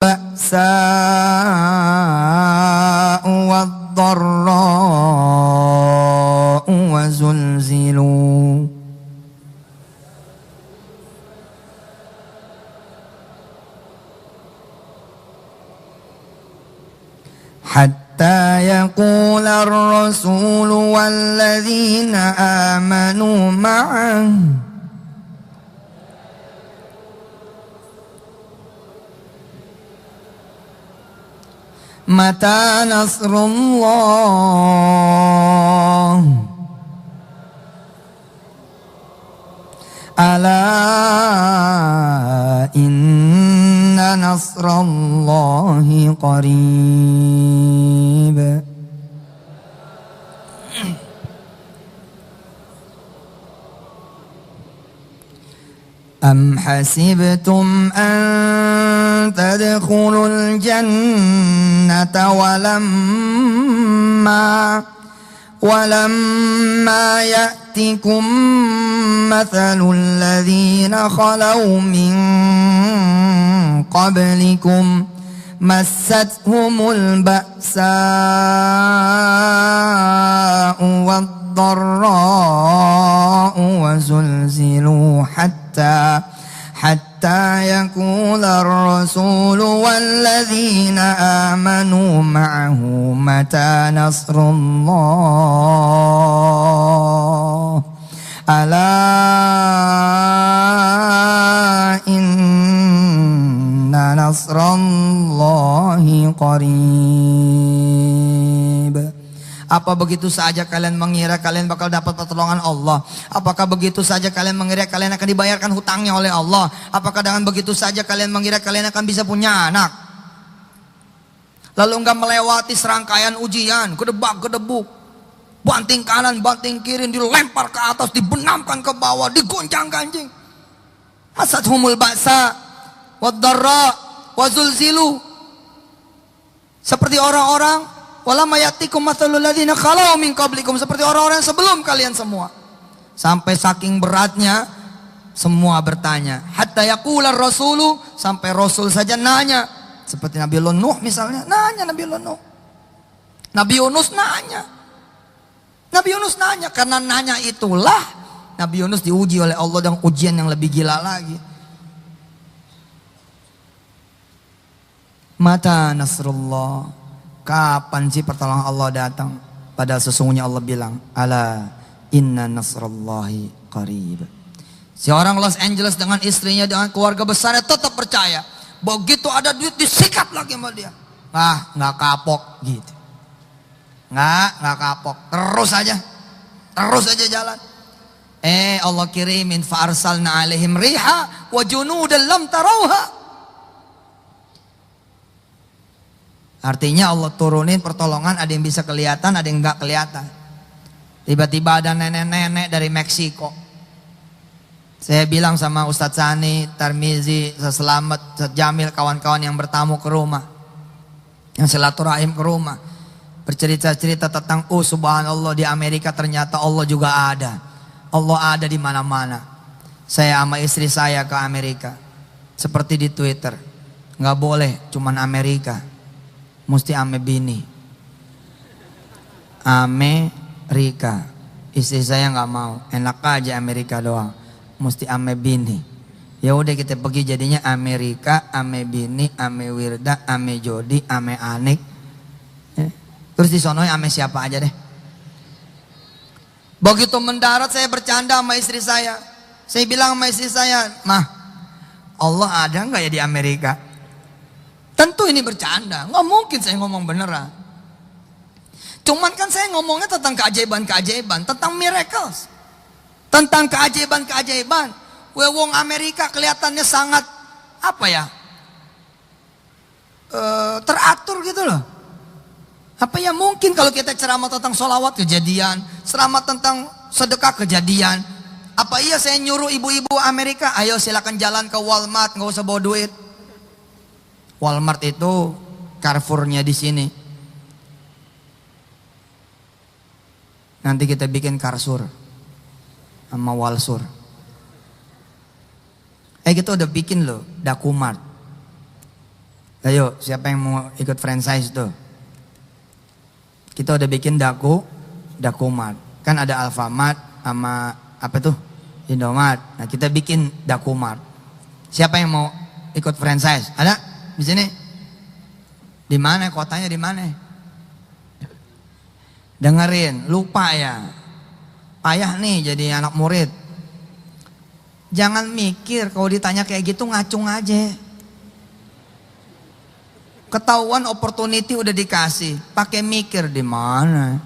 البأساء والضراء وزلزلوا حتى يقول الرسول والذين آمنوا معه متى نصر الله ألا إن نصر الله قريب أم حسبتم أن تدخلوا الجنة ولما يأتكم مثل الذين خلوا من قبلكم مستهم البأساء والضراء وزلزلوا حتى يقول الرسول والذين آمنوا معه متى نصر الله ألا إن نصر الله قريب. Apa begitu saja kalian mengira kalian bakal dapat pertolongan Allah? Apakah begitu saja kalian mengira kalian akan dibayarkan hutangnya oleh Allah? Apakah dengan begitu saja kalian mengira kalian akan bisa punya anak? Lalu enggak melewati serangkaian ujian, kedebak, kedebuk, banting kanan, banting kiri, dilempar ke atas, dibenamkan ke bawah, digoncang-ganjing. Hasathumul ba'sa wad-dharra wazulzilu. Seperti orang-orang walamma ya'tikum mathalul ladzina khalau min qablikum, seperti orang-orang sebelum kalian semua. Sampai saking beratnya semua bertanya. Hatta yaqular rasulu, sampai rasul saja nanya. Seperti Nabi Nuh misalnya, nanya Nabi Nuh. Nabi Yunus nanya. Nabi Yunus nanya, karena nanya itulah Nabi Yunus diuji oleh Allah dengan ujian yang lebih gila lagi. Mata nasrullah, kapan sih pertolongan Allah datang? Padahal sesungguhnya Allah bilang, ala inna nasrallahi qarib. Si orang Los Angeles dengan istrinya, dengan keluarga besarnya tetap percaya. Begitu ada duit disikat lagi sama dia. Nggak kapok gitu. Nggak kapok. Terus aja jalan. Allah kirimin fa arsalna alaihim riha wa junudan lam tarauha. Artinya Allah turunin pertolongan, ada yang bisa kelihatan, ada yang enggak kelihatan. Tiba-tiba ada nenek-nenek dari Meksiko. Saya bilang sama Ustadz Sani, Tarmizi, Selamat, Ustadz Jamil, kawan-kawan yang bertamu ke rumah, yang silaturahim ke rumah, bercerita-cerita tentang subhanallah, di Amerika ternyata Allah juga ada. Allah ada di mana-mana. Saya sama istri saya ke Amerika. Seperti di Twitter, nggak boleh cuman Amerika, mesti ame bini. Amerika. Istri saya nggak mau, enak aja Amerika doang, mesti ame bini. Ya udah kita pergi jadinya Amerika, ame bini, ame Wirda, ame Jodi, ame Anik. Terus disonoin ame siapa aja deh. Begitu mendarat saya bercanda sama istri saya. Saya bilang sama istri saya, "Mah, Allah ada nggak ya di Amerika?" Tentu ini bercanda, nggak mungkin saya ngomong beneran. Cuman kan saya ngomongnya tentang keajaiban-keajaiban, tentang miracles, tentang keajaiban-keajaiban. Wong Amerika kelihatannya sangat teratur gitu loh. Apa ya mungkin kalau kita ceramah tentang sholawat kejadian, ceramah tentang sedekah kejadian. Apa iya saya nyuruh ibu-ibu Amerika, ayo silakan jalan ke Walmart, nggak usah bawa duit. Walmart itu Carrefour-nya di sini. Nanti kita bikin Karsur sama Walsur. Kita udah bikin loh Dakumart. Ayo, siapa yang mau ikut franchise tuh? Kita udah bikin Dakomart. Kan ada Alfamart sama apa tuh? Indomart. Nah, kita bikin Dakomart. Siapa yang mau ikut franchise? Ada di sini? Di mana kotanya di mana? Dengerin, lupa ya. Ayah nih jadi anak murid. Jangan mikir kalau ditanya kayak gitu ngacung aja. Ketahuan opportunity udah dikasih, pakai mikir di mana?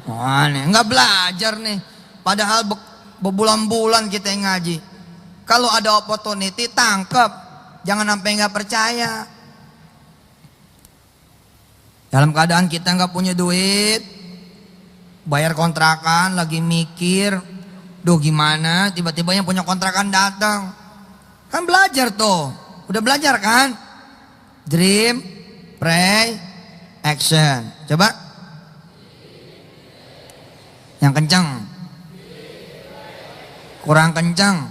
Mana? Nggak belajar nih. Padahal berbulan-bulan kita yang ngaji. Kalau ada opportunity tangkep, jangan sampai nggak percaya. Dalam keadaan kita nggak punya duit, bayar kontrakan, lagi mikir, duh gimana? Tiba-tiba yang punya kontrakan datang, kan belajar tuh, udah belajar kan? Dream, pray, action. Coba, yang kencang, kurang kencang.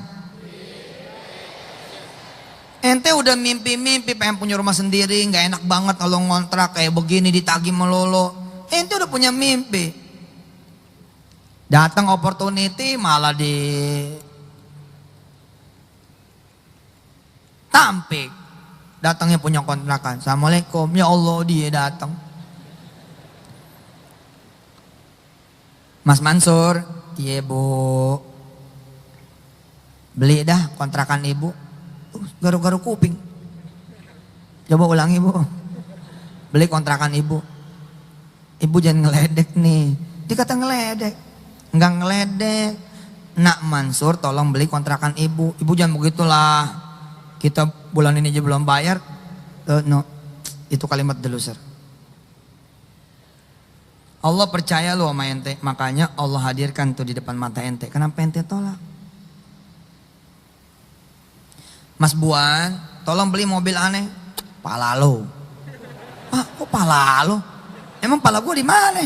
Ente udah mimpi-mimpi pengen punya rumah sendiri, nggak enak banget kalau ngontrak kayak begini ditagih melulu. Ente udah punya mimpi. Datang opportunity malah di tampik. Datangnya punya kontrakan. Assalamualaikum, ya Allah dia datang. Mas Mansur, iya bu, beli dah kontrakan ibu. Garu-garu kuping. Coba ulangi bu. Beli kontrakan ibu. Ibu jangan ngeledek nih. Dia kata ngeledek. Enggak ngeledek. Nak Mansur tolong beli kontrakan ibu. Ibu jangan begitulah. Kita bulan ini aja belum bayar. No. Itu kalimat deluser. Allah percaya lu sama ente. Makanya Allah hadirkan tuh di depan mata ente. Kenapa ente tolak? Mas Buan, tolong beli mobil aneh. Pala lo. Ah, kok pala lo? Emang pala gua di mana?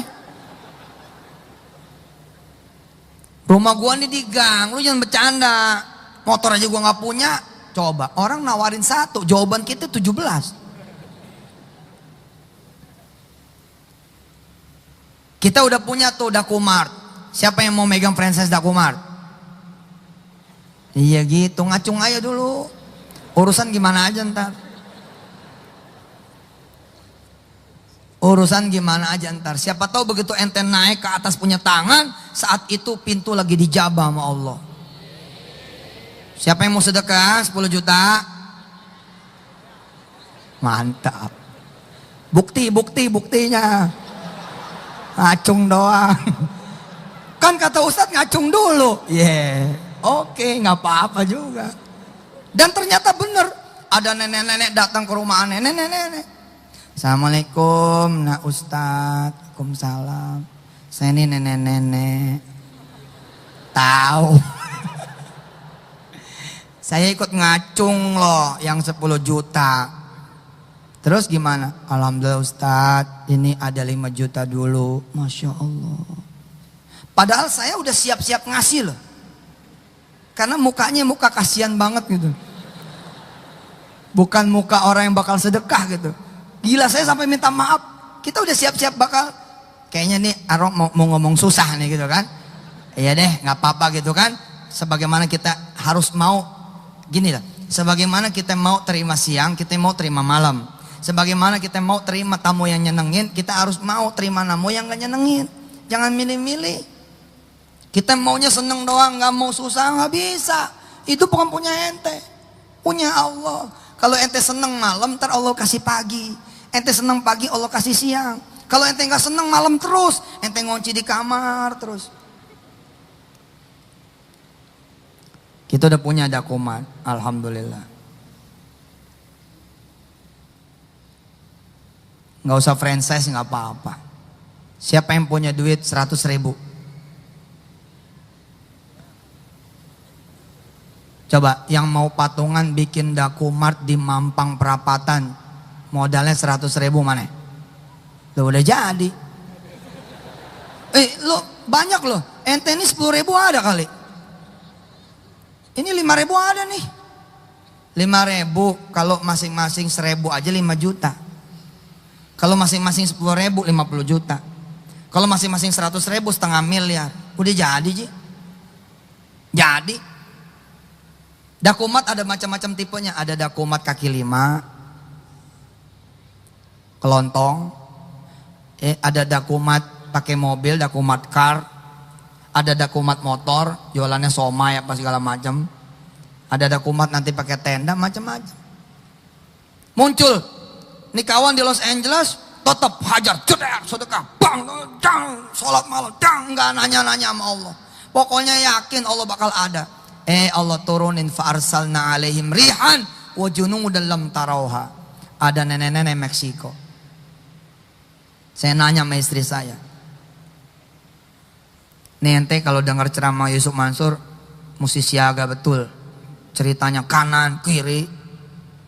Rumah gua nih di gang, lu jangan bercanda. Motor aja gua nggak punya. Coba, orang nawarin 1, jawaban kita 17. Kita udah punya tuh Dakomart. Siapa yang mau megang franchise Dakomart? Iya gitu, ngacung aja dulu. Urusan gimana aja ntar. Urusan gimana aja ntar. Siapa tahu begitu ente naik ke atas punya tangan, saat itu pintu lagi dijabah sama Allah. Siapa yang mau sedekah 10 juta? Mantap. Buktinya. Ngacung doang. Kan kata Ustadz ngacung dulu. Oke, nggak apa-apa juga. Dan ternyata benar, ada nenek-nenek datang ke rumah nenek-nenek. Assalamualaikum, nak Ustadz. Waalaikumsalam. Saya ini nenek-nenek. Tahu. Saya ikut ngacung loh yang 10 juta. Terus gimana? Alhamdulillah Ustadz, ini ada 5 juta dulu. Masya Allah. Padahal saya udah siap-siap ngasih loh. Karena mukanya muka kasihan banget gitu. Bukan muka orang yang bakal sedekah gitu. Gila, saya sampai minta maaf. Kita udah siap-siap bakal. Kayaknya nih Arok mau ngomong susah nih gitu kan. Iya deh, gak apa-apa gitu kan. Sebagaimana kita harus mau. Gini lah. Sebagaimana kita mau terima siang, kita mau terima malam. Sebagaimana kita mau terima tamu yang nyenengin, kita harus mau terima tamu yang gak nyenengin. Jangan milih-milih. Kita maunya seneng doang, gak mau susah, gak bisa. Itu bukan punya ente, punya Allah. Kalau ente seneng malam, ntar Allah kasih pagi. Ente seneng pagi, Allah kasih siang. Kalau ente gak seneng malam terus, ente ngunci di kamar terus. Kita udah punya Dakomart, alhamdulillah. Gak usah franchise, gak apa-apa. Siapa yang punya duit 100 ribu? Coba yang mau patungan bikin Dakomart di Mampang Perapatan, modalnya 100 ribu mana? Lo udah jadi. Lo banyak loh. Ente ini 10 ribu ada kali. Ini 5 ribu ada nih. 5.000, kalau masing-masing 1.000 aja 5 juta. Kalau masing-masing 10.000 50 juta. Kalau masing-masing 100.000 setengah miliar. Udah jadi Ji. Jadi dakumat ada macam-macam tipenya. Ada dakumat kaki 5, kelontong. Ada dakumat pakai mobil, dakumat car. Ada dakumat motor, jualannya somai apa segala macam. Ada dakumat nanti pakai tenda, macam-macam. Muncul nih kawan di Los Angeles, tetap hajar, ceder, sedekah, bang, dang, sholat malam, dang, nggak nanya-nanya sama Allah. Pokoknya yakin Allah bakal ada. Allah turunin fa'arsalna alaihim rihan wa junudan lam tarauha. Ada nenek-nenek Meksiko. Saya nanya sama istri saya, nih ente kalau dengar ceramah Yusuf Mansur mesti siaga betul. Ceritanya kanan, kiri,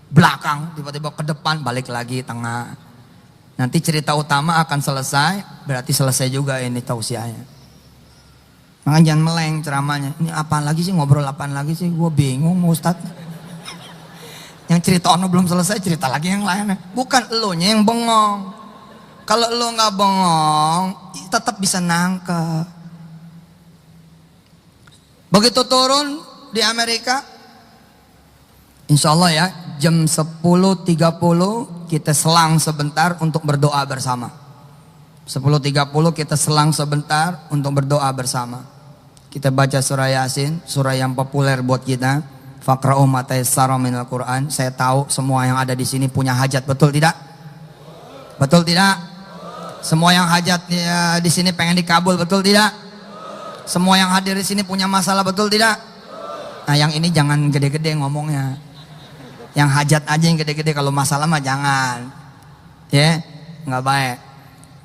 belakang, tiba-tiba ke depan, balik lagi tengah. Nanti cerita utama akan selesai, berarti selesai juga ini tausiahnya. Makanya jangan meleng ceramahnya. Ini apaan lagi sih, ngobrol apaan lagi sih? Gue bingung Ustadz. Yang cerita ono belum selesai, cerita lagi yang lain. Bukan elonya yang bengong. Kalau elo nggak bengong, tetap bisa nangkep. Begitu turun di Amerika, insya Allah ya, jam 10.30 kita selang sebentar untuk berdoa bersama. 10.30 kita selang sebentar untuk berdoa bersama. Kita baca surah Yasin, surah yang populer buat kita. Faqra'u ma tayassara minal Qur'an. Saya tahu semua yang ada di sini punya hajat, betul tidak? Betul tidak? Semua yang hajat ya, di sini pengen dikabul, betul tidak? Semua yang hadir di sini punya masalah, betul tidak? Nah, yang ini jangan gede-gede ngomongnya. Yang hajat aja yang gede-gede, kalau masalah mah jangan. Ya, nggak baik.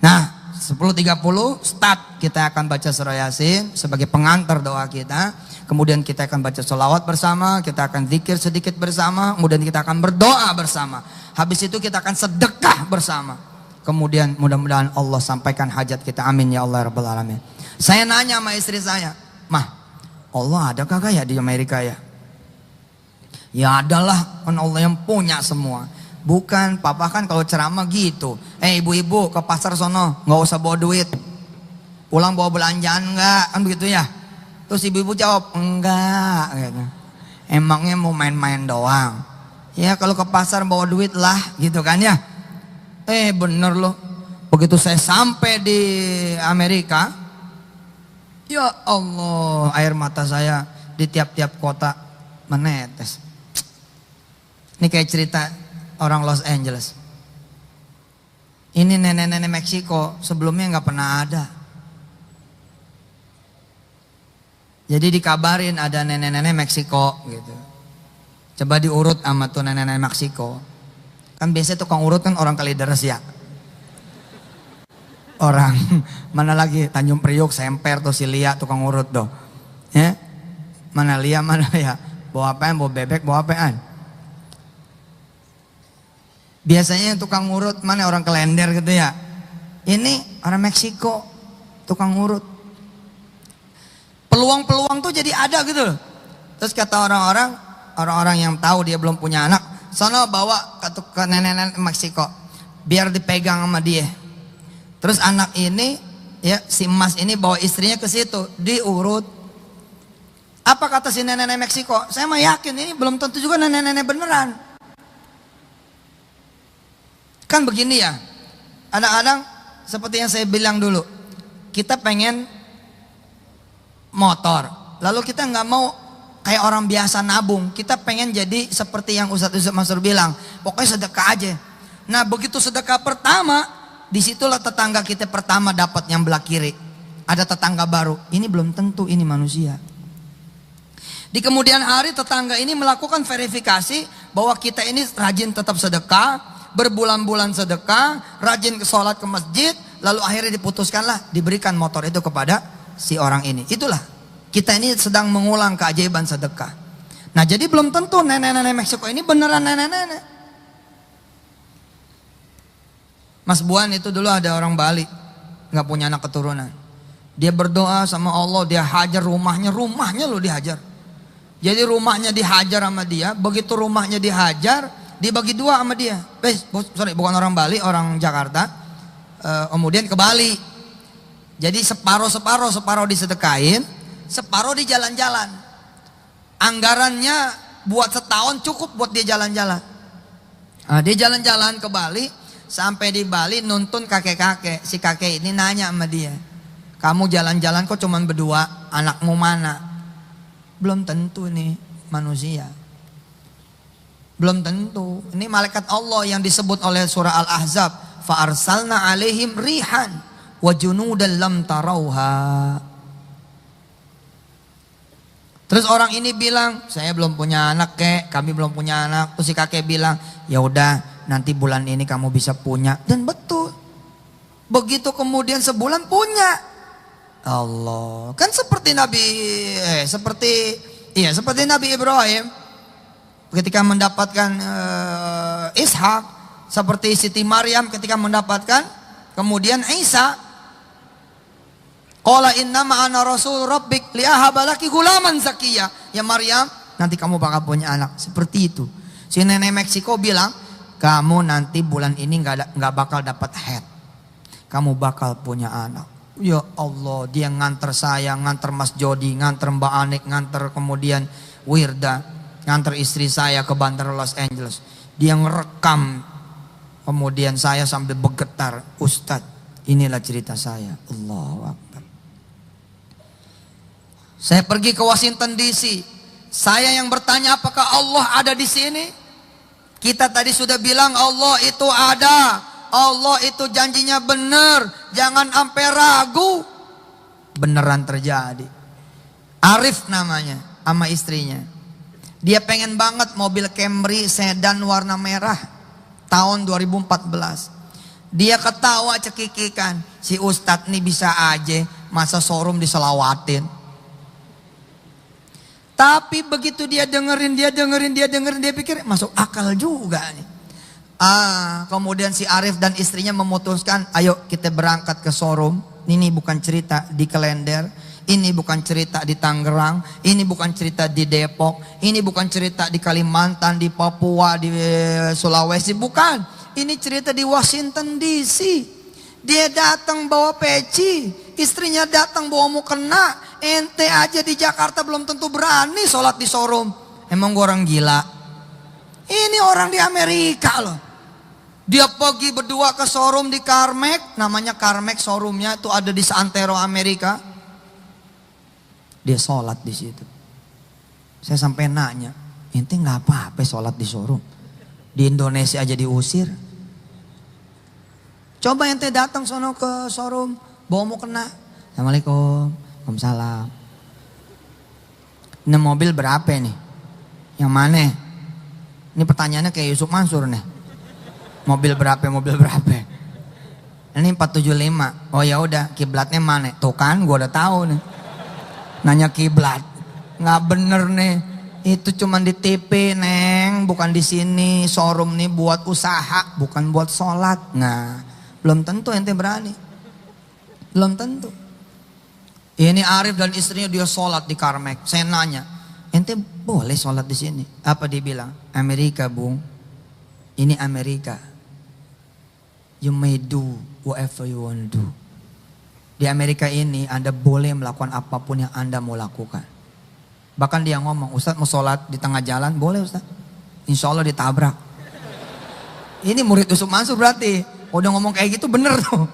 Nah, 10.30 start, kita akan baca surah Yasin sebagai pengantar doa kita. Kemudian kita akan baca sholawat bersama, kita akan zikir sedikit bersama, kemudian kita akan berdoa bersama. Habis itu kita akan sedekah bersama. Kemudian mudah-mudahan Allah sampaikan hajat kita, amin ya Allah rabbal alamin. Saya nanya sama istri saya, Mah, Allah ada kagak ya di Amerika ya? Ya adalah, kan Allah yang punya semua. Bukan, papa kan kalau ceramah gitu. Ibu-ibu ke pasar sono, nggak usah bawa duit. Pulang bawa belanjaan enggak, kan begitu ya. Terus ibu-ibu jawab, enggak. Gitu. Emangnya mau main-main doang. Ya kalau ke pasar bawa duit lah, gitu kan ya. Bener loh. Begitu saya sampai di Amerika, ya Allah, air mata saya di tiap-tiap kota menetes. Ini kayak cerita orang Los Angeles. Ini nenek-nenek Meksiko sebelumnya nggak pernah ada. Jadi dikabarin ada nenek-nenek Meksiko gitu. Coba diurut sama tuh nenek-nenek Meksiko. Kan biasanya tukang urut kan orang Kalideres ya. Orang mana lagi Tanjung Priok, Semper tuh si Lia tukang urut tuh. Ya. Mana Lia, mana ya? Bawa apaan? Bawa bebek, bawa apaan? Biasanya yang tukang urut mana orang Klender gitu ya. Ini orang Meksiko tukang urut. Peluang-peluang tuh jadi ada gitu loh. Terus kata orang-orang yang tahu dia belum punya anak, sono bawa ke nenek-nenek Meksiko biar dipegang sama dia. Terus anak ini ya si Mas ini bawa istrinya ke situ diurut. Apa kata si nenek-nenek Meksiko? Saya mah yakin ini belum tentu juga nenek-nenek beneran. Kan begini ya, kadang-kadang seperti yang saya bilang dulu, kita pengen motor, lalu kita nggak mau kayak orang biasa nabung, kita pengen jadi seperti yang Ustadz Mansur bilang, pokoknya sedekah aja. Nah begitu sedekah pertama, disitulah tetangga kita pertama dapat yang belah kiri. Ada tetangga baru, ini belum tentu ini manusia. Di kemudian hari tetangga ini melakukan verifikasi bahwa kita ini rajin tetap sedekah, berbulan-bulan sedekah, rajin ke sholat ke masjid, lalu akhirnya diputuskanlah diberikan motor itu kepada si orang ini. Itulah. Kita ini sedang mengulang keajaiban sedekah. Nah jadi belum tentu nenek-nenek Meksiko ini beneran nenek-nenek. Mas Buan itu dulu ada orang Bali, nggak punya anak keturunan. Dia berdoa sama Allah, dia hajar rumahnya loh dihajar. Jadi rumahnya dihajar sama dia. Begitu rumahnya dihajar, dibagi dua sama dia. Bukan orang Bali, orang Jakarta. Kemudian ke Bali. Jadi separuh disedekain, separuh di jalan-jalan. Anggarannya buat setahun cukup buat dia jalan-jalan. Nah, dia jalan-jalan ke Bali. Sampai di Bali nuntun kakek-kakek. Si kakek ini nanya sama dia, kamu jalan-jalan kok cuman berdua, anakmu mana? Belum tentu nih manusia. Belum tentu. Ini malaikat Allah yang disebut oleh surah Al-Ahzab. Fa arsalna alaihim rihan wa junudan lam tarauha. Terus orang ini bilang, saya belum punya anak kek, kami belum punya anak. Terus si kakek bilang, ya udah nanti bulan ini kamu bisa punya. Dan betul. Begitu kemudian sebulan punya. Allah, kan seperti seperti Nabi Ibrahim ketika mendapatkan Ishak, seperti Siti Maryam ketika mendapatkan kemudian Isa. Qala innama ana rasul rabbik liahaba laki gulaman zakiyya. Ya Maryam, nanti kamu bakal punya anak. Seperti itu. Si nenek Meksiko bilang, kamu nanti bulan ini nggak bakal dapat head. Kamu bakal punya anak. Ya Allah, dia nganter saya, nganter Mas Jody, nganter Mbak Anik, nganter kemudian Wirda, nganter istri saya ke Bandara Los Angeles. Dia ngerekam, kemudian saya sambil bergetar, Ustadz, inilah cerita saya. Allahu Akbar. Saya pergi ke Washington DC. Saya yang bertanya, apakah Allah ada di sini? Kita tadi sudah bilang Allah itu ada. Allah itu janjinya benar, jangan sampai ragu. Beneran terjadi. Arif namanya, sama istrinya. Dia pengen banget mobil Camry sedan warna merah tahun 2014. Dia ketawa cekikikan, si Ustadz nih bisa aja masa showroom diselawatin. Tapi begitu dia dengerin, dia pikir masuk akal juga nih. Kemudian si Arif dan istrinya memutuskan, ayo kita berangkat ke showroom. Ini bukan cerita di Klender, ini bukan cerita di Tangerang, ini bukan cerita di Depok, ini bukan cerita di Kalimantan, di Papua, di Sulawesi, bukan. Ini cerita di Washington DC. Dia datang bawa peci, istrinya datang bawa mukena. Ente aja di Jakarta belum tentu berani sholat di showroom. Emang gua orang gila? Ini orang di Amerika loh. Dia pergi berdua ke showroom di Carmack, namanya Carmack showroomnya itu ada di Santero Amerika. Dia sholat di situ. Saya sampai nanya, ente nggak apa-apa sholat di showroom? Di Indonesia aja diusir. Coba ente datang sono ke showroom, bawa mukena. Assalamualaikum, waalaikumsalam. Ini mobil berapa nih? Yang mana? Ini pertanyaannya kayak Yusuf Mansur nih. Mobil berapa? Ini 475. Oh ya udah, kiblatnya mana? Tuh kan, gua udah tahu nih. Nanya kiblat, nggak bener nih. Itu cuman di TV neng, bukan di sini. Showroom nih buat usaha, bukan buat sholat. Nah, belum tentu ente berani. Belum tentu. Ini Arif dan istrinya dia sholat di Carmack. Saya nanya, ente boleh sholat di sini? Apa dia bilang? Amerika bung, ini Amerika. You may do whatever you want to do. Di Amerika ini Anda boleh melakukan apapun yang Anda mau lakukan. Bahkan dia ngomong, Ustadz mau sholat di tengah jalan, boleh Ustadz. Insya Allah ditabrak. Ini murid Yusuf Mansur berarti. Udah ngomong kayak gitu bener tuh.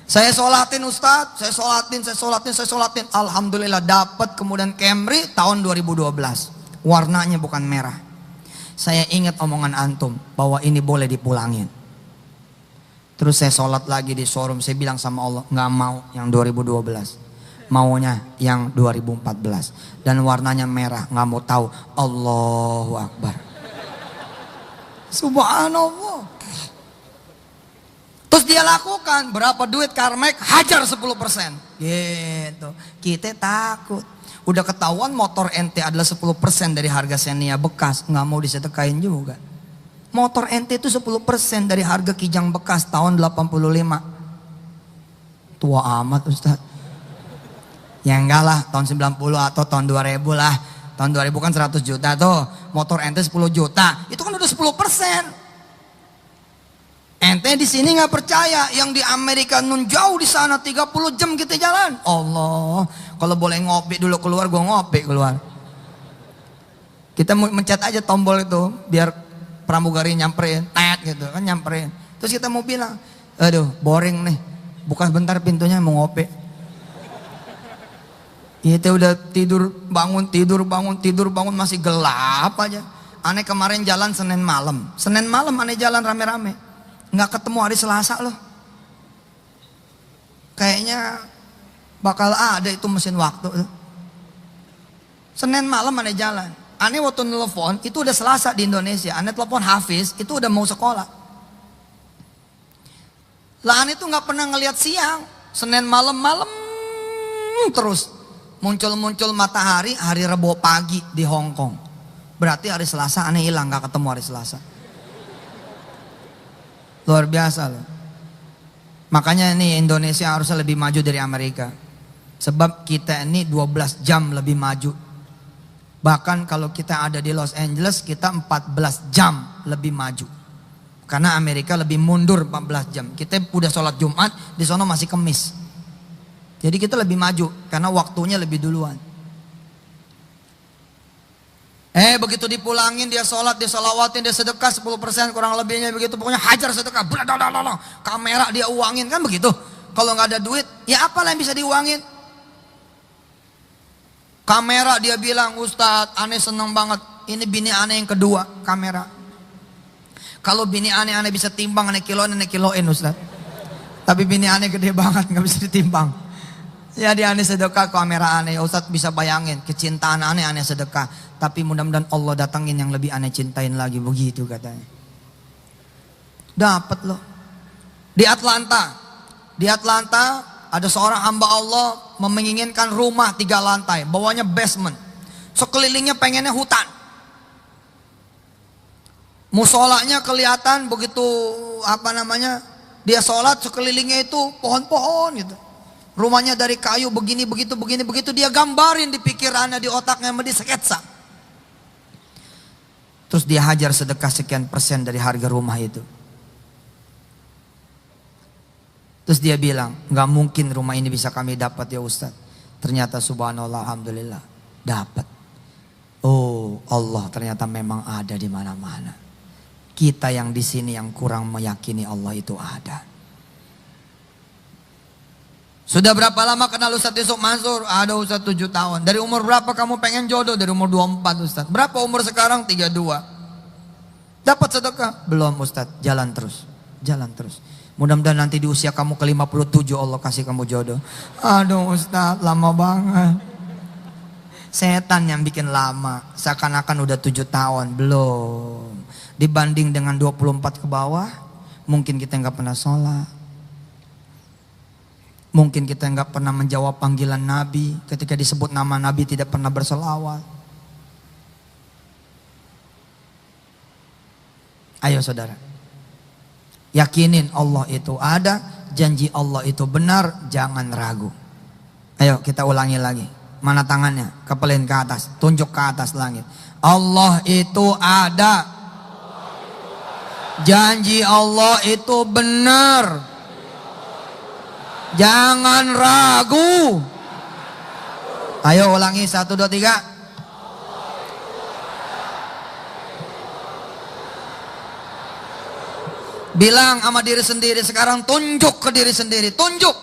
Saya sholatin Ustadz, saya sholatin. Alhamdulillah dapat kemudian Camry tahun 2012. Warnanya bukan merah. Saya ingat omongan antum bahwa ini boleh dipulangin. Terus saya sholat lagi di showroom. Saya bilang sama Allah, nggak mau yang 2012, maunya yang 2014 dan warnanya merah. Nggak mau tahu. Allahu Akbar. Subhanallah. Terus dia lakukan. Berapa duit Carmack? Hajar 10%. Gitu. Kita takut. Udah ketahuan motor ente adalah 10% dari harga Xenia bekas, nggak mau disedekain juga. Motor ente itu 10% dari harga Kijang bekas tahun 85. Tua amat Ustaz. Ya enggak lah, tahun 90 atau tahun 2000 lah. Tahun 2000 kan 100 juta tuh. Motor ente 10 juta. Itu kan udah 10%. Ente di sini nggak percaya, yang di Amerika nun jauh di sana 30 jam kita jalan. Allah, kalau boleh ngopi dulu keluar, gua ngopi keluar. Kita mencet aja tombol itu biar pramugari nyamperin, gitu kan nyamperin. Terus kita mau bilang, aduh boring nih, buka bentar pintunya mau ngopi. Itu udah tidur bangun masih gelap aja. Aneh kemarin jalan Senin malam aneh jalan rame-rame, nggak ketemu hari Selasa loh. Kayaknya bakal ada itu mesin waktu. Senin malam aneh jalan. Aneh waktu nelfon itu udah Selasa di Indonesia. Aneh telepon Hafiz itu udah mau sekolah. Lah aneh tuh nggak pernah ngelihat siang. Senin malam terus. Muncul matahari hari Rabu pagi di Hong Kong. Berarti hari Selasa aneh hilang, gak ketemu hari Selasa. Luar biasa loh. Makanya ini Indonesia harusnya lebih maju dari Amerika. Sebab kita ini 12 jam lebih maju. Bahkan kalau kita ada di Los Angeles, kita 14 jam lebih maju. Karena Amerika lebih mundur 14 jam. Kita udah sholat Jumat, di sono masih Kemis. Jadi kita lebih maju karena waktunya lebih duluan. Begitu dipulangin dia sholat, dia sholawatin, dia sedekah 10% kurang lebihnya begitu. Pokoknya hajar sedekah, kamera dia uangin kan begitu. Kalau nggak ada duit, ya apalah yang bisa diuangin? Kamera dia bilang, Ustadz, aneh seneng banget. Ini bini aneh yang kedua, kamera. Kalau bini aneh bisa timbang, aneh kiloin Ustadz. Tapi bini aneh gede banget, nggak bisa ditimbang. Jadi aneh sedekah kamera aneh. Ustadz bisa bayangin kecintaan aneh sedekah. Tapi mudah-mudahan Allah datangin yang lebih aneh cintain lagi. Begitu katanya. Dapat loh. Di Atlanta ada seorang hamba Allah menginginkan rumah 3 lantai. Bawahnya basement. Sekelilingnya pengennya hutan. Musolanya kelihatan begitu dia sholat sekelilingnya itu pohon-pohon gitu. Rumahnya dari kayu begini begitu dia gambarin di pikirannya, di otaknya, di sketsa. Terus dia hajar sedekah sekian persen dari harga rumah itu. Terus dia bilang, nggak mungkin rumah ini bisa kami dapat ya Ustadz. Ternyata subhanallah, alhamdulillah dapat. Oh Allah ternyata memang ada di mana-mana. Kita yang di sini yang kurang meyakini Allah itu ada. Sudah berapa lama kenal Ustadz Yusuf Mansur? Ada Ustadz 7 tahun. Dari umur berapa kamu pengen jodoh? Dari umur 24 Ustadz. Berapa umur sekarang? 32. Dapat sedekah? Belum Ustadz. Jalan terus. Mudah-mudahan nanti di usia kamu ke 57 Allah kasih kamu jodoh. Aduh Ustadz lama banget. Setan yang bikin lama. Seakan-akan udah 7 tahun. Belum. Dibanding dengan 24 ke bawah. Mungkin kita nggak pernah sholat. Mungkin kita nggak pernah menjawab panggilan Nabi. Ketika disebut nama Nabi tidak pernah berselawat. Ayo saudara. Yakinin Allah itu ada. Janji Allah itu benar. Jangan ragu. Ayo kita ulangi lagi. Mana tangannya? Kepelin ke atas. Tunjuk ke atas langit. Allah itu ada. Janji Allah itu benar. Jangan ragu. Ayo ulangi 1, 2, 3. Bilang sama diri sendiri sekarang, tunjuk ke diri sendiri, tunjuk.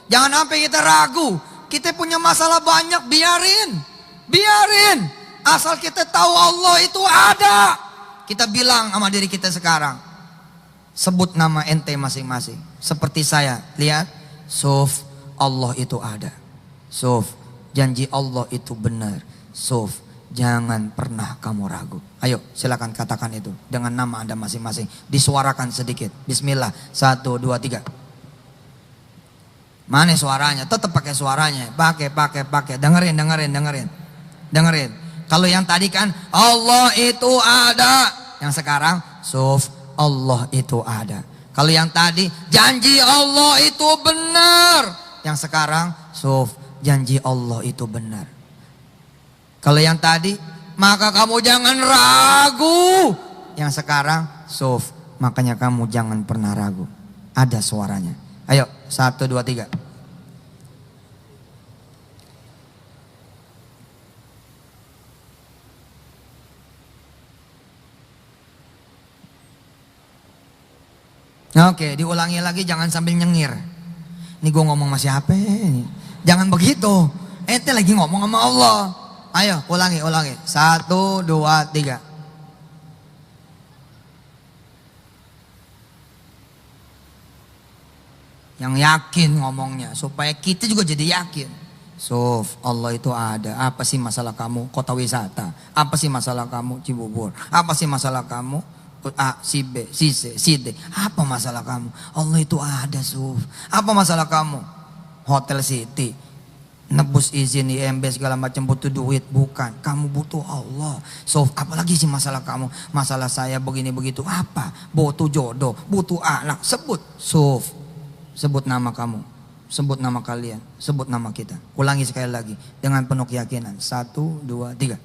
Jangan sampai kita ragu. Kita punya masalah banyak, biarin. Asal kita tahu Allah itu ada. Kita bilang sama diri kita sekarang. Sebut nama ente masing-masing. Seperti saya, lihat. Suf, Allah itu ada. Suf, janji Allah itu benar. Suf, jangan pernah kamu ragu. Ayo silakan katakan itu dengan nama Anda masing-masing. Disuarakan sedikit. Bismillah. 1, 2, 3. Mana suaranya? Tetap pakai suaranya. Pakai. Dengerin. Kalau yang tadi kan Allah itu ada. Yang sekarang Suf, Allah itu ada. Kalau yang tadi janji Allah itu benar. Yang sekarang Suf, janji Allah itu benar. Kalau yang tadi, maka kamu jangan ragu. Yang sekarang, Suf, makanya kamu jangan pernah ragu. Ada suaranya. Ayo, 1, 2, 3. Oke, diulangi lagi, jangan sambil nyengir. Ini gue ngomong sama siapa ini? Jangan begitu. Ente lagi ngomong sama Allah. Ayo, ulangi. 1, 2, 3. Yang yakin ngomongnya, supaya kita juga jadi yakin. Suf, Allah itu ada. Apa sih masalah kamu? Kota wisata. Apa sih masalah kamu? Cibubur. Apa sih masalah kamu? A, si B, si C, si D. Apa masalah kamu? Allah itu ada, Suf. Apa masalah kamu? Hotel City, nebus izin IMB segala macam, butuh duit. Bukan, kamu butuh Allah, Suf. Apalagi sih masalah kamu? Masalah saya begini begitu. Apa? Butuh jodoh, butuh anak. Sebut, Suf. Sebut nama kamu, sebut nama kalian, sebut nama kita. Ulangi sekali lagi dengan penuh keyakinan. 1, 2, 3.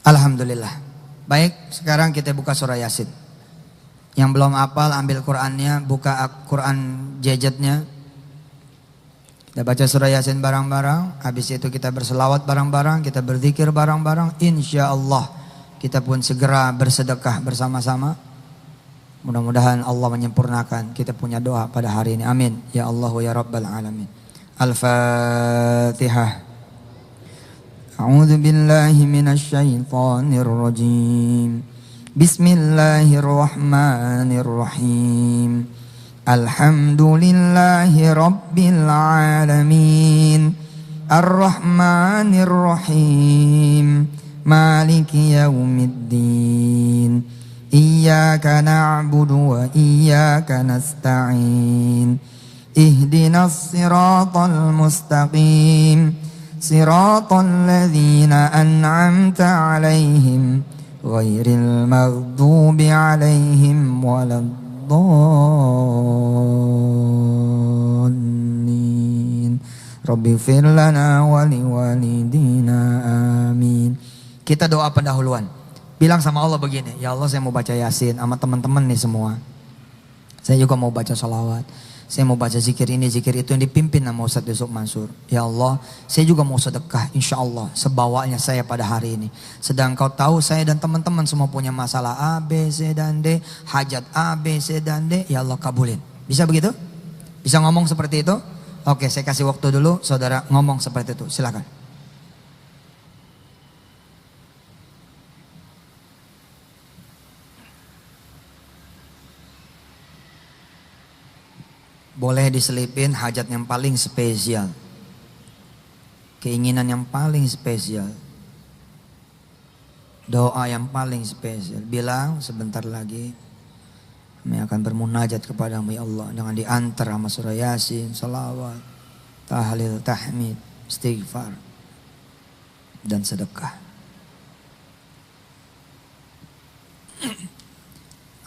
Alhamdulillah. Baik, sekarang kita buka surah Yasin. Yang belum hafal ambil Qur'annya, buka Quran gadgetnya. Kita baca surah Yasin bareng-bareng. Habis itu kita berselawat bareng-bareng, kita berzikir bareng-bareng. Insya Allah kita pun segera bersedekah bersama-sama. Mudah-mudahan Allah menyempurnakan kita punya doa pada hari ini. Amin. Ya Allah ya Rabbal Alamin. Al-Fatihah. A'udzu billahi minasy syaithanir rajim. Bismillahirrahmanirrahim. Alhamdulillahi rabbil alamin. Ar-Rahmanir Rahim. Maliki yaumiddin. Iyyaka na'budu wa iyyaka nasta'in. Ihdinas siratal mustaqim. صراط الذين أنعمت عليهم غير المغضوب عليهم ولا الضالين رب اغفر لنا ولوالدينا آمين. Kita doa pendahuluan. Bilang sama Allah begini, ya Allah saya mau baca Yasin sama teman-teman nih semua. Saya juga mau baca salawat. Saya mau baca zikir ini, zikir itu yang dipimpin sama Ustadz Yusuf Mansur. Ya Allah, saya juga mau sedekah insya Allah sebawanya saya pada hari ini. Sedang kau tahu saya dan teman-teman semua punya masalah A, B, C, dan D. Hajat A, B, C, dan D. Ya Allah kabulin. Bisa begitu? Bisa ngomong seperti itu? Oke, saya kasih waktu dulu saudara ngomong seperti itu. Silakan. Boleh diselipin hajat yang paling spesial. Keinginan yang paling spesial. Doa yang paling spesial. Bilang sebentar lagi kami akan bermunajat kepadamu ya Allah. Dengan diantar sama surah Yasin, salawat, tahlil, tahmid, istighfar, dan sedekah.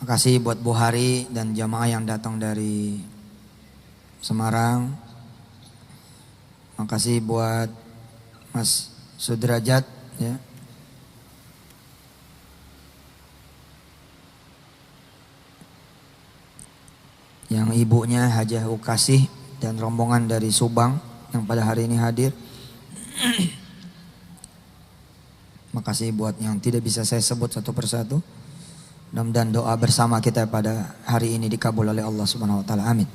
Makasih buat Bu Hari dan jamaah yang datang dari Semarang. Makasih buat Mas Sudrajat ya. Yang ibunya Hajah Ukasih dan rombongan dari Subang yang pada hari ini hadir. Makasih buat yang tidak bisa saya sebut satu persatu. Mudah-mudahan doa bersama kita pada hari ini dikabul oleh Allah Subhanahu wa taala. Amin.